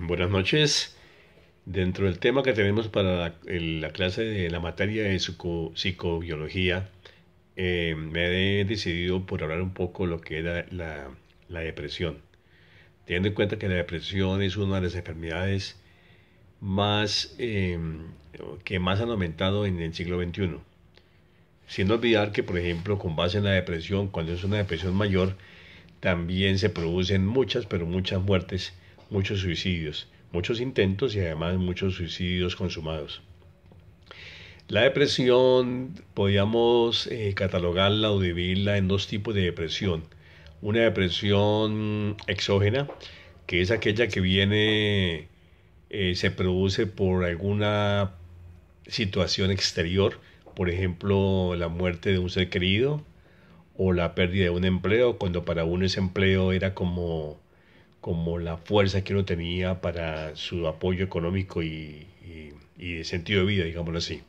Buenas noches. Dentro del tema que tenemos para la clase de la materia de psicobiología, me he decidido por hablar un poco lo que era la depresión. Teniendo en cuenta que la depresión es una de las enfermedades más que más han aumentado en el siglo XXI. Sin olvidar que, por ejemplo, con base en la depresión, cuando es una depresión mayor, también se producen muchas, pero muchas muertes, muchos suicidios, muchos intentos y además muchos suicidios consumados. La depresión podríamos catalogarla o dividirla en dos tipos de depresión. Una depresión exógena, que es aquella que viene, se produce por alguna situación exterior, por ejemplo, la muerte de un ser querido o la pérdida de un empleo, cuando para uno ese empleo era como la fuerza que uno tenía para su apoyo económico y de sentido de vida, digámoslo así.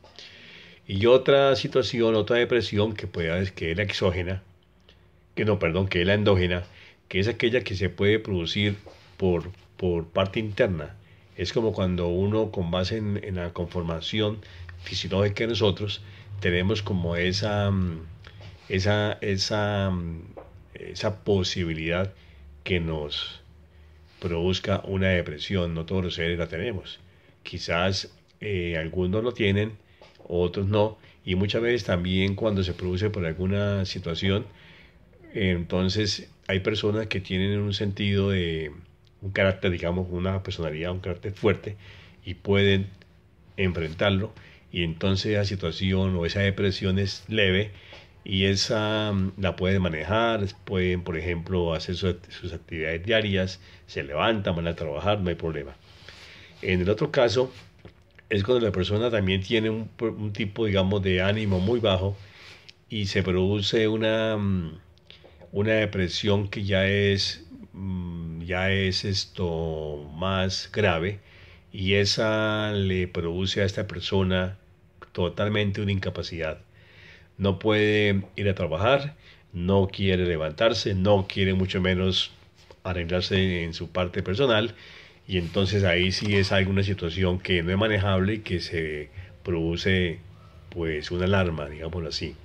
Y otra situación, otra depresión que puede que es la exógena, que no, perdón, que es la endógena, que es aquella que se puede producir por parte interna. Es como cuando uno, con base en la conformación fisiológica de nosotros, tenemos como esa, esa, esa posibilidad que nos produzca una depresión. No todos los seres la tenemos. Quizás algunos lo tienen, otros no. Y muchas veces también cuando se produce por alguna situación, entonces hay personas que tienen un sentido de un carácter, digamos, una personalidad, un carácter fuerte y pueden enfrentarlo y entonces esa situación o esa depresión es leve y esa la pueden manejar, pueden por ejemplo hacer sus actividades diarias, se levantan, van a trabajar, no hay problema. En el otro caso es cuando la persona también tiene un tipo digamos de ánimo muy bajo y se produce una depresión que ya es esto más grave y esa le produce a esta persona totalmente una incapacidad. No puede ir a trabajar, no quiere levantarse, no quiere mucho menos arreglarse en su parte personal y entonces ahí sí es alguna situación que no es manejable y que se produce pues una alarma, digámoslo así.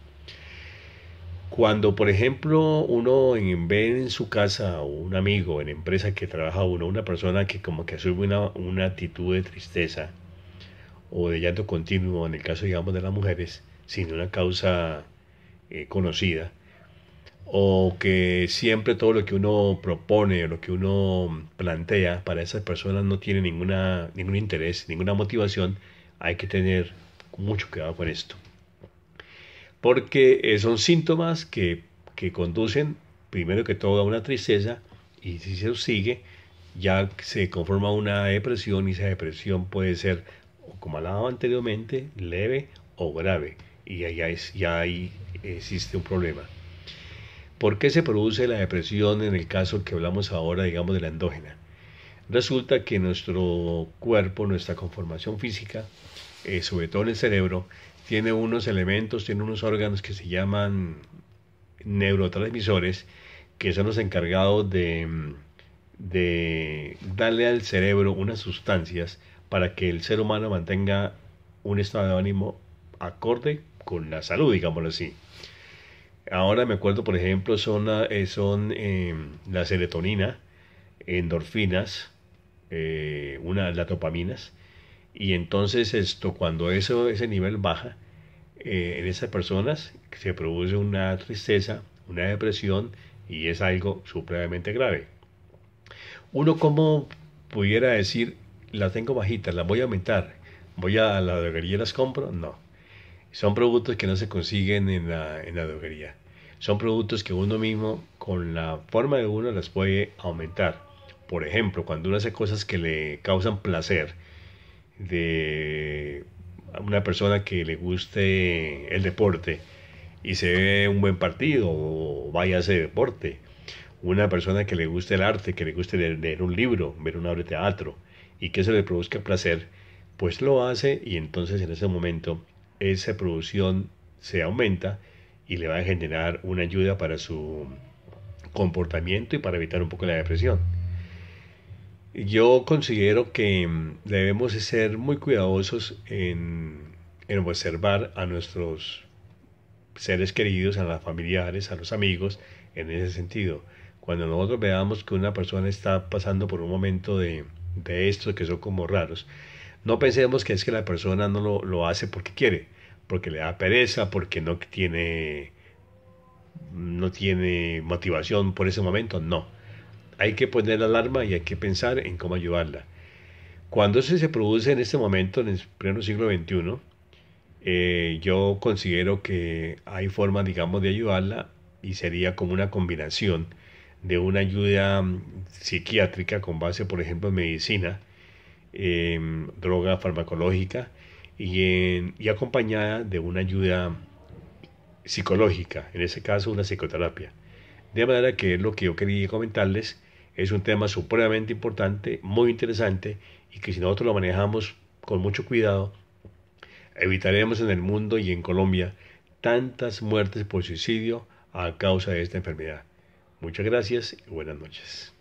Cuando, por ejemplo, uno ve en su casa o un amigo en empresa que trabaja uno, una persona que como que asume una actitud de tristeza o de llanto continuo, en el caso, digamos, de las mujeres, sin una causa conocida, o que siempre todo lo que uno propone o lo que uno plantea para esas personas no tiene ningún interés, ninguna motivación, hay que tener mucho cuidado con esto porque son síntomas que conducen primero que todo a una tristeza y si se sigue ya se conforma una depresión y esa depresión puede ser, como hablaba anteriormente, leve o grave y ya ahí existe un problema. ¿Por qué se produce la depresión en el caso que hablamos ahora, digamos, de la endógena? Resulta que nuestro cuerpo, nuestra conformación física, sobre todo en el cerebro, tiene unos elementos, tiene unos órganos que se llaman neurotransmisores, que son los encargados de darle al cerebro unas sustancias para que el ser humano mantenga un estado de ánimo acorde con la salud, digámoslo así. Ahora me acuerdo, por ejemplo, son la serotonina, endorfinas, las dopaminas, y entonces esto, cuando ese nivel baja, en esas personas se produce una tristeza, una depresión y es algo supremamente grave. Uno como pudiera decir, las tengo bajitas, las voy a aumentar, voy a la droguería y las compro, no. Son productos que no se consiguen en la droguería. Son productos que uno mismo, con la forma de uno, las puede aumentar. Por ejemplo, cuando uno hace cosas que le causan placer, de una persona que le guste el deporte y se ve un buen partido o vaya a ese deporte, una persona que le guste el arte, que le guste leer un libro, ver una obra de teatro y que eso le produzca placer, pues lo hace y entonces en ese momento esa producción se aumenta y le va a generar una ayuda para su comportamiento y para evitar un poco la depresión. Yo considero que debemos ser muy cuidadosos en observar a nuestros seres queridos, a los familiares, a los amigos, en ese sentido. Cuando nosotros veamos que una persona está pasando por un momento de estos que son como raros, no pensemos que es que la persona no lo hace porque quiere, porque le da pereza, porque no tiene motivación por ese momento, no. Hay que poner la alarma y hay que pensar en cómo ayudarla. Cuando eso se produce en este momento, en el pleno siglo XXI, yo considero que hay formas, digamos, de ayudarla y sería como una combinación de una ayuda psiquiátrica con base, por ejemplo, en medicina, droga farmacológica y acompañada de una ayuda psicológica, en ese caso una psicoterapia. De manera que lo que yo quería comentarles es un tema supremamente importante, muy interesante y que si nosotros lo manejamos con mucho cuidado, evitaremos en el mundo y en Colombia tantas muertes por suicidio a causa de esta enfermedad. Muchas gracias y buenas noches.